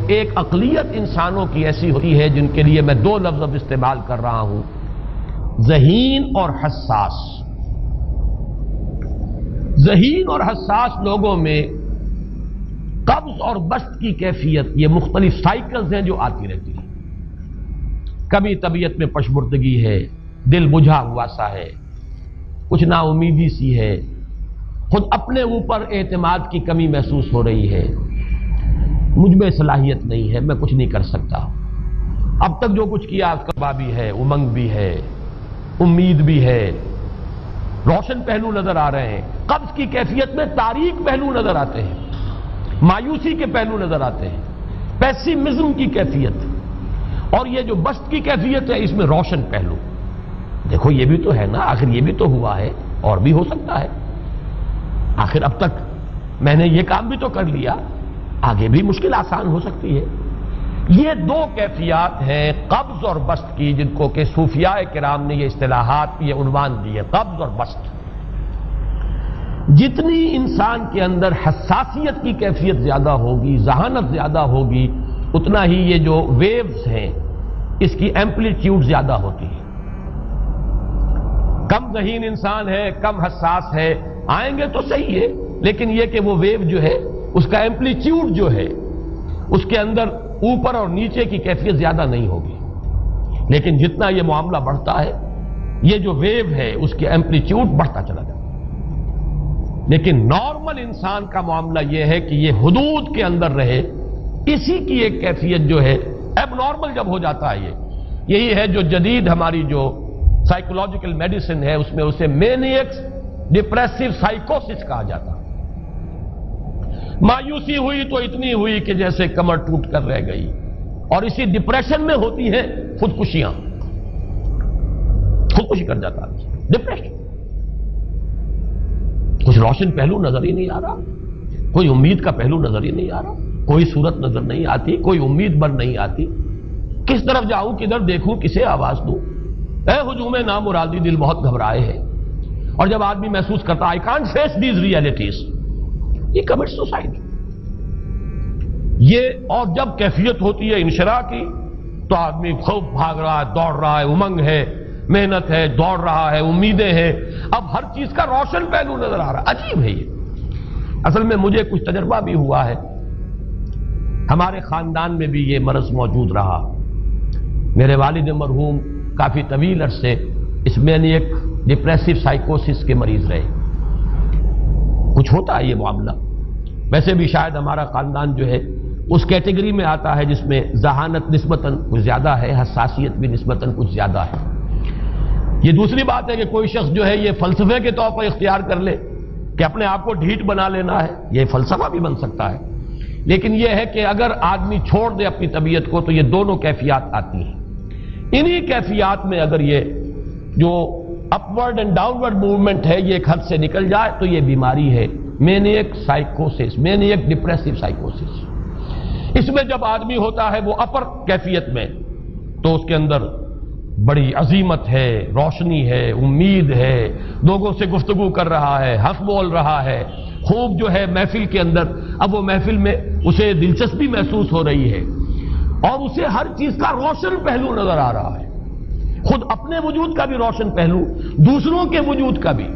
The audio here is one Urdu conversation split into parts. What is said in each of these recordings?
ایک اقلیت انسانوں کی ایسی ہوتی ہے جن کے لیے میں دو لفظ اب استعمال کر رہا ہوں، ذہین اور حساس۔ ذہین اور حساس لوگوں میں قبض اور بسط کی کیفیت، یہ مختلف سائیکلز ہیں جو آتی رہتی ہیں۔ کبھی طبیعت میں پشمردگی ہے، دل بجھا ہوا سا ہے، کچھ نا امیدی سی ہے، خود اپنے اوپر اعتماد کی کمی محسوس ہو رہی ہے، مجھ میں صلاحیت نہیں ہے، میں کچھ نہیں کر سکتا، اب تک جو کچھ کیا اس کا بھی ہے، امنگ بھی ہے، امید بھی ہے، روشن پہلو نظر آ رہے ہیں۔ قبض کی کیفیت میں تاریک پہلو نظر آتے ہیں، مایوسی کے پہلو نظر آتے ہیں، پیسیمزم کی کیفیت، اور یہ جو بسط کی کیفیت ہے اس میں روشن پہلو۔ دیکھو یہ بھی تو ہے نا، آخر یہ بھی تو ہوا ہے اور بھی ہو سکتا ہے، آخر اب تک میں نے یہ کام بھی تو کر لیا، آگے بھی مشکل آسان ہو سکتی ہے۔ یہ دو کیفیات ہیں قبض اور بسط کی، جن کو کہ صوفیاء کرام نے یہ اصطلاحات، یہ عنوان دیے، قبض اور بسط۔ جتنی انسان کے اندر حساسیت کی کیفیت زیادہ ہوگی، ذہانت زیادہ ہوگی، اتنا ہی یہ جو ویوز ہیں اس کی ایمپلیٹیوڈ زیادہ ہوتی ہے۔ کم ذہین انسان ہے، کم حساس ہے، آئیں گے تو صحیح ہے، لیکن یہ کہ وہ ویو جو ہے اس کا ایمپلیٹیوڈ جو ہے اس کے اندر اوپر اور نیچے کی کیفیت زیادہ نہیں ہوگی۔ لیکن جتنا یہ معاملہ بڑھتا ہے، یہ جو ویو ہے اس کی ایمپلیٹیوڈ بڑھتا چلا جاتا ہے۔ لیکن نارمل انسان کا معاملہ یہ ہے کہ یہ حدود کے اندر رہے، اسی کی ایک کیفیت جو ہے ایب نارمل جب ہو جاتا ہے، یہی ہے جو جدید ہماری جو سائیکولوجیکل میڈیسن ہے اس میں اسے مینیکس ڈپریسو سائیکوسس کہا جاتا ہے۔ مایوسی ہوئی تو اتنی ہوئی کہ جیسے کمر ٹوٹ کر رہ گئی، اور اسی ڈپریشن میں ہوتی ہیں خودکشیاں، خودکشی کر جاتا ہے ڈپریشن۔ کچھ روشن پہلو نظر ہی نہیں آ رہا، کوئی امید کا پہلو نظر ہی نہیں آ رہا، کوئی صورت نظر نہیں آتی، کوئی امید بر نہیں آتی، کس طرف جاؤں، کدھر دیکھوں، کسے آواز دوں، اے ہجوم نامرادی دل بہت گھبرائے ہے۔ اور جب آدمی محسوس کرتا I can't face these realities، یہ commits suicide۔ یہ اور جب کیفیت ہوتی ہے انشراح کی تو آدمی خوب بھاگ رہا ہے، دوڑ رہا ہے، امنگ ہے، محنت ہے، دوڑ رہا ہے، امیدیں ہیں، اب ہر چیز کا روشن پہلو نظر آ رہا ہے۔ عجیب ہے یہ۔ اصل میں مجھے کچھ تجربہ بھی ہوا ہے، ہمارے خاندان میں بھی یہ مرض موجود رہا۔ میرے والد مرحوم کافی طویل عرصے اس مینیک ڈپریسو سائیکوسس کے مریض رہے۔ کچھ ہوتا ہے یہ معاملہ، ویسے بھی شاید ہمارا خاندان جو ہے اس کیٹیگری میں آتا ہے جس میں ذہانت نسبتاً کچھ زیادہ ہے، حساسیت بھی نسبتاً کچھ زیادہ ہے۔ یہ دوسری بات ہے کہ کوئی شخص جو ہے یہ فلسفے کے طور پر اختیار کر لے کہ اپنے آپ کو ڈھیٹ بنا لینا ہے، یہ فلسفہ بھی بن سکتا ہے۔ لیکن یہ ہے کہ اگر آدمی چھوڑ دے اپنی طبیعت کو تو یہ دونوں کیفیات آتی ہیں۔ انہی کیفیات میں اگر یہ جو اپورڈ اینڈ ڈاؤنورڈ موومنٹ ہے یہ ایک حد سے نکل جائے تو یہ بیماری ہے مینیک سائیکوسس، مینیک ڈپریسو سائیکوسس۔ اس میں جب آدمی ہوتا ہے وہ اپر کیفیت میں تو اس کے اندر بڑی عظیمت ہے، روشنی ہے، امید ہے، لوگوں سے گفتگو کر رہا ہے، حق بول رہا ہے، خوب جو ہے محفل کے اندر، اب وہ محفل میں اسے دلچسپی محسوس ہو رہی ہے اور اسے ہر چیز کا روشن پہلو نظر آ رہا ہے، خود اپنے وجود کا بھی روشن پہلو، دوسروں کے وجود کا بھی،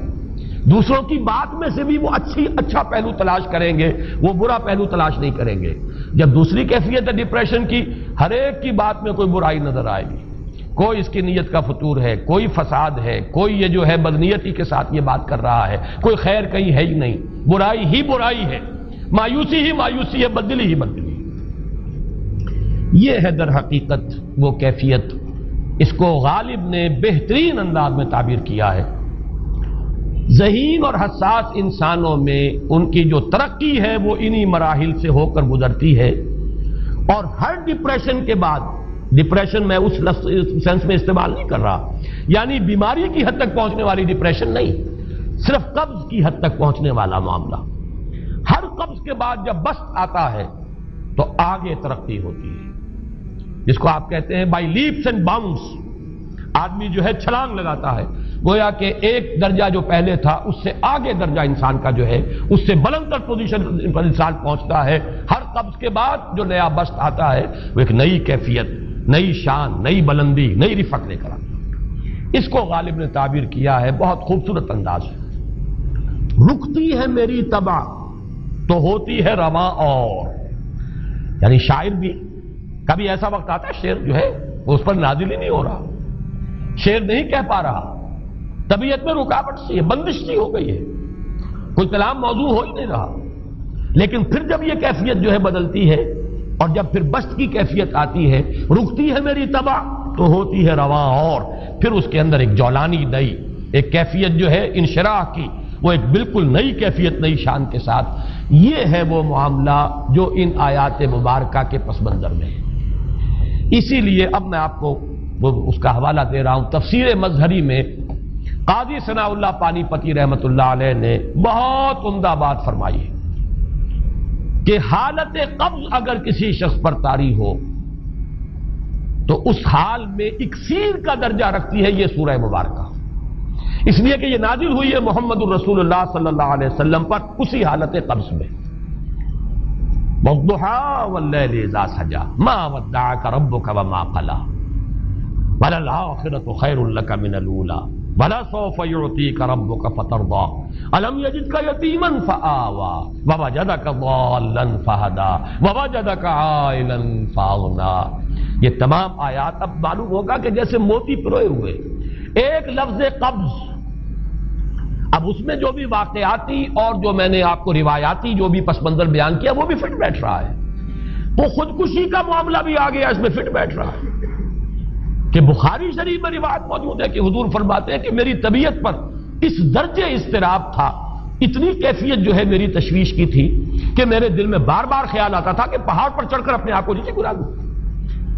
دوسروں کی بات میں سے بھی وہ اچھا پہلو تلاش کریں گے، وہ برا پہلو تلاش نہیں کریں گے۔ جب دوسری کیفیت ہے ڈپریشن کی، ہر ایک کی بات میں کوئی برائی نظر آئے گی، کوئی اس کی نیت کا فطور ہے، کوئی فساد ہے، کوئی یہ جو ہے بدنیتی کے ساتھ یہ بات کر رہا ہے، کوئی خیر کہیں ہے ہی نہیں، برائی ہی برائی ہے، مایوسی ہی مایوسی ہے، بدلی ہی بدلی۔ یہ ہے در حقیقت وہ کیفیت، اس کو غالب نے بہترین انداز میں تعبیر کیا ہے۔ ذہین اور حساس انسانوں میں ان کی جو ترقی ہے وہ انہی مراحل سے ہو کر گزرتی ہے، اور ہر ڈپریشن کے بعد، ڈپریشن میں اس سینس میں استعمال نہیں کر رہا یعنی بیماری کی حد تک پہنچنے والی ڈپریشن نہیں، صرف قبض کی حد تک پہنچنے والا معاملہ، ہر قبض کے بعد جب بسط آتا ہے تو آگے ترقی ہوتی ہے، جس کو آپ کہتے ہیں بائی لیپس اینڈ باؤنڈس، آدمی جو ہے چھلانگ لگاتا ہے، گویا کہ ایک درجہ جو پہلے تھا اس سے آگے درجہ انسان کا جو ہے اس سے بلند تر پوزیشن پر انسان پہنچتا ہے. ہر قبض کے بعد جو نیا بست آتا ہے وہ ایک نئی کیفیت، نئی شان، نئی بلندی، نئی رفعت لے کر آتا ہے. اس کو غالب نے تعبیر کیا ہے بہت خوبصورت انداز ہے. رکتی ہے میری طبع تو ہوتی ہے رواں اور. یعنی شاعر بھی کبھی ایسا وقت آتا ہے شعر جو ہے وہ اس پر نازل ہی نہیں ہو رہا، شعر نہیں کہہ پا رہا، طبیعت میں رکاوٹ سی ہے، بندش سی ہو گئی ہے، کوئی کلام موضوع ہو ہی نہیں رہا. لیکن پھر جب یہ کیفیت جو ہے بدلتی ہے اور جب پھر بست کی کیفیت آتی ہے، رکتی ہے میری طبع تو ہوتی ہے رواں اور، پھر اس کے اندر ایک جولانی نئی ایک کیفیت جو ہے انشراح کی، وہ ایک بالکل نئی کیفیت، نئی شان کے ساتھ. یہ ہے وہ معاملہ جو ان آیات مبارکہ کے پس منظر میں ہے. اسی لیے اب میں آپ کو اس کا حوالہ دے رہا ہوں. تفسیر مظہری میں قاضی ثناء اللہ پانی پتی رحمت اللہ علیہ نے بہت عمدہ بات فرمائی ہے کہ حالت قبض اگر کسی شخص پر طاری ہو تو اس حال میں اکسیر کا درجہ رکھتی ہے یہ سورہ مبارکہ، اس لیے کہ یہ نازل ہوئی ہے محمد الرسول اللہ صلی اللہ علیہ وسلم پر اسی حالت قبض میں. وَالضُّحَىٰ وَاللَّيْلِ إِذَا سَجَىٰ مَا وَدَّعَكَ رَبُّكَ وَمَا قَلَىٰ وَلَلْآخِرَةُ خَيْرٌ لَّكَ مِنَ الْأُولَىٰ وَلَسَوْفَ يُعْطِيكَ رَبُّكَ فَتَرْضَىٰ أَلَمْ يَجِدْكَ يَتِيمًا فَآوَىٰ وَوَجَدَكَ ضَالًّا فَهَدَىٰ وَوَجَدَكَ عَائِلًا فَأَغْنَىٰ. یہ تمام آیات اب معلوم ہوگا کہ جیسے موتی پروئے ہوئے. ایک لفظ قبض، اب اس میں جو بھی واقعاتی اور جو میں نے آپ کو روایاتی جو بھی پس منظر بیان کیا وہ بھی فٹ بیٹھ رہا ہے. وہ خودکشی کا معاملہ بھی آ گیا، اس میں فٹ بیٹھ رہا ہے کہ بخاری شریف میں روایت موجود ہے کہ حضور فرماتے ہیں کہ میری طبیعت پر اس درجے اضطراب تھا، اتنی کیفیت جو ہے میری تشویش کی تھی کہ میرے دل میں بار بار خیال آتا تھا کہ پہاڑ پر چڑھ کر اپنے آپ کو نیچے گرا دوں.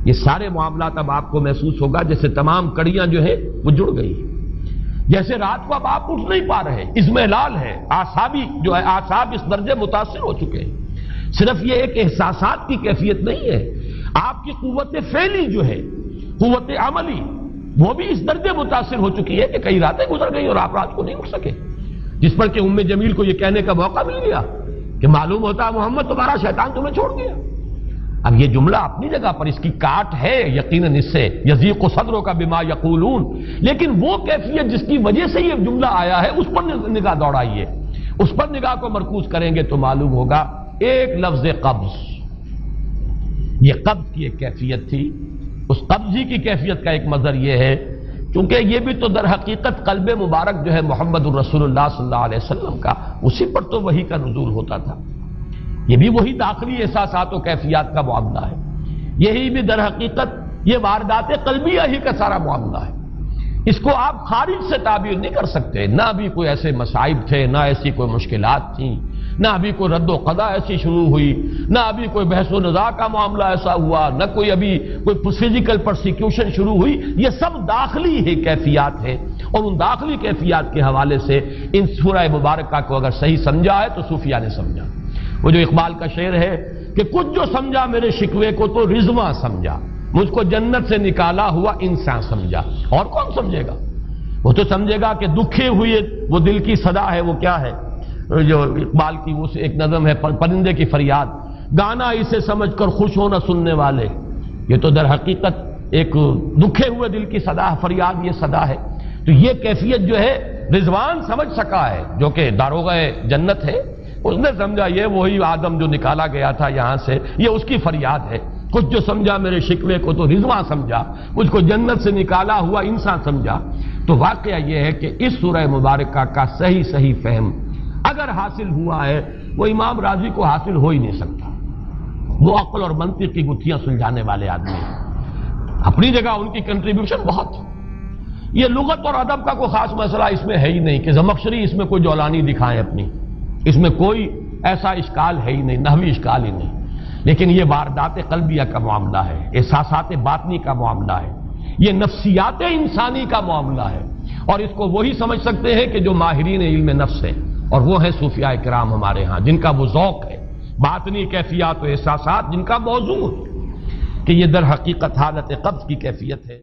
یہ سارے معاملات اب آپ کو محسوس ہوگا جیسے تمام کڑیاں جو ہے وہ جڑ گئی، جیسے رات کو اب آپ اٹھ نہیں پا رہے، اضمحلال ہے، اعصابی جو ہے اعصاب اس درجے متاثر ہو چکے ہیں. صرف یہ ایک احساسات کی کیفیت نہیں ہے، آپ کی قوت فعلی جو ہے، قوت عملی، وہ بھی اس درجے متاثر ہو چکی ہے کہ کئی راتیں گزر گئی اور آپ رات کو نہیں اٹھ سکے، جس پر کہ ام جمیل کو یہ کہنے کا موقع مل گیا کہ معلوم ہوتا محمد تمہارا شیطان تمہیں چھوڑ گیا. اب یہ جملہ اپنی جگہ پر اس کی کاٹ ہے یقیناً، اس سے یضیق صدروں کا بما یقولون، لیکن وہ کیفیت جس کی وجہ سے یہ جملہ آیا ہے اس پر نگاہ دوڑائیے، اس پر نگاہ کو مرکوز کریں گے تو معلوم ہوگا ایک لفظ قبض، یہ قبض کی ایک کیفیت تھی. اس قبضی کی کیفیت کا ایک مظہر یہ ہے کیونکہ یہ بھی تو در حقیقت قلب مبارک جو ہے محمد الرسول اللہ صلی اللہ علیہ وسلم کا، اسی پر تو وحی کا نزول ہوتا تھا. یہ بھی وہی داخلی احساسات و کیفیات کا معاملہ ہے، یہی بھی در حقیقت یہ واردات قلبیہ ہی کا سارا معاملہ ہے. اس کو آپ خارج سے تعبیر نہیں کر سکتے. نہ ابھی کوئی ایسے مصائب تھے، نہ ایسی کوئی مشکلات تھیں، نہ ابھی کوئی رد و قضا ایسی شروع ہوئی، نہ ابھی کوئی بحث و نزاع کا معاملہ ایسا ہوا، نہ کوئی ابھی کوئی فزیکل پرسیکیوشن شروع ہوئی. یہ سب داخلی ہی کیفیات ہیں، اور ان داخلی کیفیات کے حوالے سے ان سورہ مبارکہ کو اگر صحیح سمجھا ہے تو صوفیہ نے سمجھا. وہ جو اقبال کا شعر ہے کہ کچھ جو سمجھا میرے شکوے کو تو رضواں سمجھا، مجھ کو جنت سے نکالا ہوا انسان سمجھا. اور کون سمجھے گا؟ وہ تو سمجھے گا کہ دکھے ہوئے وہ دل کی صدا ہے، وہ کیا ہے جو اقبال کی وہ ایک نظم ہے پرندے کی فریاد، گانا اسے سمجھ کر خوش ہونا سننے والے. یہ تو در حقیقت ایک دکھے ہوئے دل کی صدا، فریاد یہ صدا ہے. تو یہ کیفیت جو ہے رضوان سمجھ سکا ہے جو کہ داروغہ جنت ہے، اس نے سمجھا یہ وہی آدم جو نکالا گیا تھا یہاں سے، یہ اس کی فریاد ہے. کچھ جو سمجھا میرے شکوے کو تو رضواں سمجھا، مجھ کو جنت سے نکالا ہوا انسان سمجھا. تو واقعہ یہ ہے کہ اس سورہ مبارکہ کا صحیح فہم اگر حاصل ہوا ہے وہ امام راضی کو حاصل ہو ہی نہیں سکتا. وہ عقل اور منطق کی گتھیاں سلجھانے والے آدمی ہیں، اپنی جگہ ان کی کنٹریبیوشن بہت. یہ لغت اور ادب کا کوئی خاص مسئلہ اس میں ہے ہی نہیں کہ زمخشری اس میں کوئی جولانی دکھائیں اپنی، اس میں کوئی ایسا اشکال ہے ہی نہیں، نحوی اشکال ہی نہیں. لیکن یہ واردات قلبیہ کا معاملہ ہے، احساسات باطنی کا معاملہ ہے، یہ نفسیات انسانی کا معاملہ ہے. اور اس کو وہی سمجھ سکتے ہیں کہ جو ماہرین علم نفس ہیں، اور وہ ہیں صوفیاء کرام ہمارے ہاں، جن کا وہ ذوق ہے، باطنی کیفیات و احساسات جن کا موضوع ہے کہ یہ در حقیقت حالت قبض کی کیفیت ہے.